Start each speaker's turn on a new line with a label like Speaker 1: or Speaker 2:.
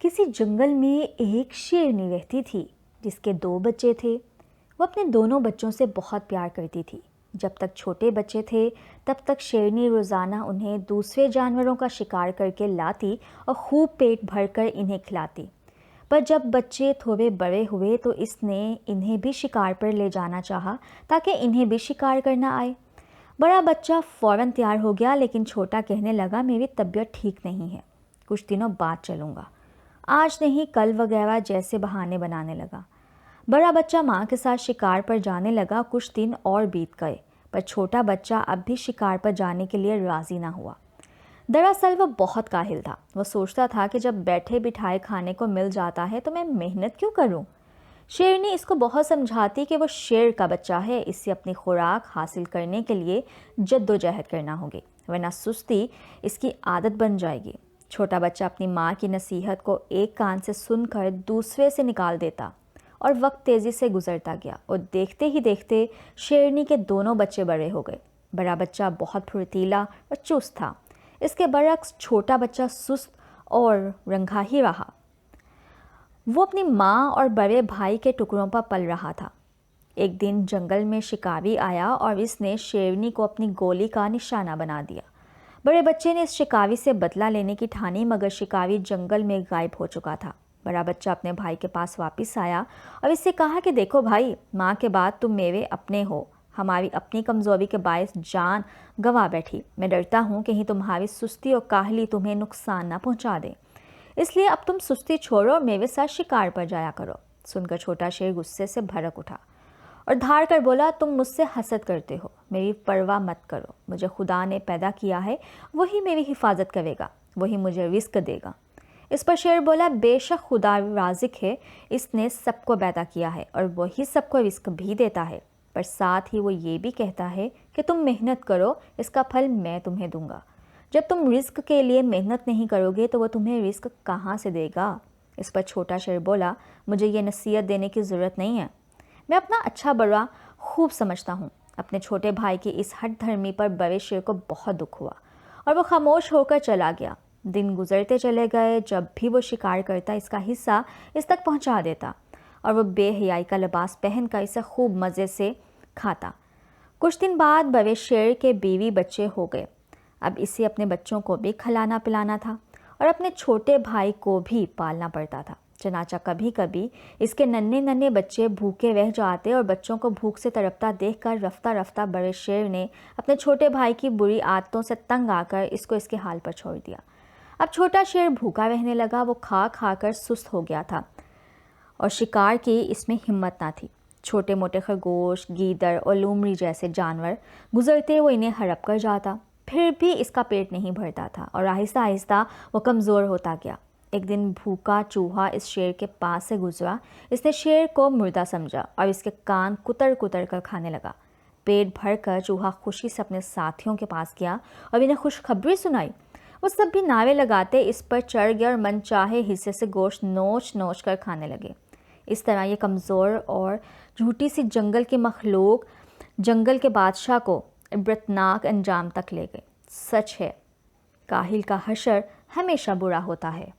Speaker 1: کسی جنگل میں ایک شیرنی رہتی تھی جس کے 2 بچے تھے۔ وہ اپنے دونوں بچوں سے بہت پیار کرتی تھی۔ جب تک چھوٹے بچے تھے تب تک شیرنی روزانہ انہیں دوسرے جانوروں کا شکار کر کے لاتی اور خوب پیٹ بھر کر انہیں کھلاتی۔ پر جب بچے تھوڑے بڑے ہوئے تو اس نے انہیں بھی شکار پر لے جانا چاہا تاکہ انہیں بھی شکار کرنا آئے۔ بڑا بچہ فوراً تیار ہو گیا، لیکن چھوٹا کہنے لگا میری طبیعت ٹھیک نہیں ہے، کچھ دنوں بعد چلوں گا، آج نہیں کل وغیرہ جیسے بہانے بنانے لگا۔ بڑا بچہ ماں کے ساتھ شکار پر جانے لگا۔ کچھ دن اور بیت گئے، پر چھوٹا بچہ اب بھی شکار پر جانے کے لیے راضی نہ ہوا۔ دراصل وہ بہت کاہل تھا۔ وہ سوچتا تھا کہ جب بیٹھے بٹھائے کھانے کو مل جاتا ہے تو میں محنت کیوں کروں؟ شیرنی اس کو بہت سمجھاتی کہ وہ شیر کا بچہ ہے، اس سے اپنی خوراک حاصل کرنے کے لیے جدوجہد کرنا ہوگی، ورنہ سستی اس کی عادت بن جائے گی۔ چھوٹا بچہ اپنی ماں کی نصیحت کو ایک کان سے سن کر دوسرے سے نکال دیتا، اور وقت تیزی سے گزرتا گیا اور دیکھتے ہی دیکھتے شیرنی کے دونوں بچے بڑے ہو گئے۔ بڑا بچہ بہت پھرتیلا اور چست تھا، اس کے برعکس چھوٹا بچہ سست اور رنگا ہی رہا۔ وہ اپنی ماں اور بڑے بھائی کے ٹکڑوں پر پل رہا تھا۔ ایک دن جنگل میں شکاری آیا اور اس نے شیرنی کو اپنی گولی کا نشانہ بنا دیا۔ بڑے بچے نے اس شکاری سے بدلہ لینے کی ٹھانی، مگر شکاری جنگل میں غائب ہو چکا تھا۔ بڑا بچہ اپنے بھائی کے پاس واپس آیا اور اس سے کہا کہ دیکھو بھائی، ماں کے بعد تم میرے اپنے ہو، ہماری اپنی کمزوری کے باعث جان گنوا بیٹھی۔ میں ڈرتا ہوں کہیں تمہاری سستی اور کاہلی تمہیں نقصان نہ پہنچا دے، اس لیے اب تم سستی چھوڑو اور میرے ساتھ شکار پر جایا کرو۔ سن کر چھوٹا شیر غصے سے بھڑک اٹھا اور دھاڑ کر بولا، تم مجھ سے حسد کرتے ہو، میری پرواہ مت کرو، مجھے خدا نے پیدا کیا ہے، وہی میری حفاظت کرے گا، وہی مجھے رزق دے گا۔ اس پر شیر بولا، بے شک خدا رازق ہے، اس نے سب کو پیدا کیا ہے اور وہی سب کو رزق بھی دیتا ہے، پر ساتھ ہی وہ یہ بھی کہتا ہے کہ تم محنت کرو، اس کا پھل میں تمہیں دوں گا۔ جب تم رزق کے لیے محنت نہیں کرو گے تو وہ تمہیں رزق کہاں سے دے گا؟ اس پر چھوٹا شیر بولا، مجھے یہ نصیحت دینے کی ضرورت نہیں ہے، میں اپنا اچھا برا خوب سمجھتا ہوں۔ اپنے چھوٹے بھائی کی اس ہٹ دھرمی پر بڑے شیر کو بہت دکھ ہوا اور وہ خاموش ہو کر چلا گیا۔ دن گزرتے چلے گئے، جب بھی وہ شکار کرتا اس کا حصہ اس تک پہنچا دیتا اور وہ بے حیائی کا لباس پہن کر اسے خوب مزے سے کھاتا۔ کچھ دن بعد بڑے شیر کے بیوی بچے ہو گئے۔ اب اسے اپنے بچوں کو بھی کھلانا پلانا تھا اور اپنے چھوٹے بھائی کو بھی پالنا پڑتا تھا۔ چنانچہ کبھی کبھی اس کے ننھے ننھے بچے بھوکے رہ جاتے اور بچوں کو بھوک سے تڑپتا دیکھ کر رفتہ رفتہ بڑے شیر نے اپنے چھوٹے بھائی کی بری عادتوں سے تنگ آ کر اس کو اس کے حال پر چھوڑ دیا۔ اب چھوٹا شیر بھوکا رہنے لگا، وہ کھا کھا کر سست ہو گیا تھا اور شکار کی اس میں ہمت نہ تھی۔ چھوٹے موٹے خرگوش، گیدڑ اور لومڑی جیسے جانور گزرتے وہ انہیں ہڑپ کر جاتا، پھر بھی اس کا پیٹ نہیں بھرتا تھا اور آہستہ آہستہ وہ کمزور ہوتا گیا۔ ایک دن بھوکا چوہا اس شیر کے پاس سے گزرا۔ اس نے شیر کو مردہ سمجھا اور اس کے کان کتر کتر کر کھانے لگا۔ پیٹ بھر کر چوہا خوشی سے اپنے ساتھیوں کے پاس گیا اور انہیں خوشخبری سنائی۔ وہ سب بھی نعرے لگاتے اس پر چڑھ گئے اور من چاہے حصے سے گوشت نوچ نوچ کر کھانے لگے۔ اس طرح یہ کمزور اور جھوٹی سی جنگل کی مخلوق جنگل کے بادشاہ کو عبرتناک انجام تک لے گئے۔ سچ ہے، کاہل کا حشر ہمیشہ برا ہوتا ہے۔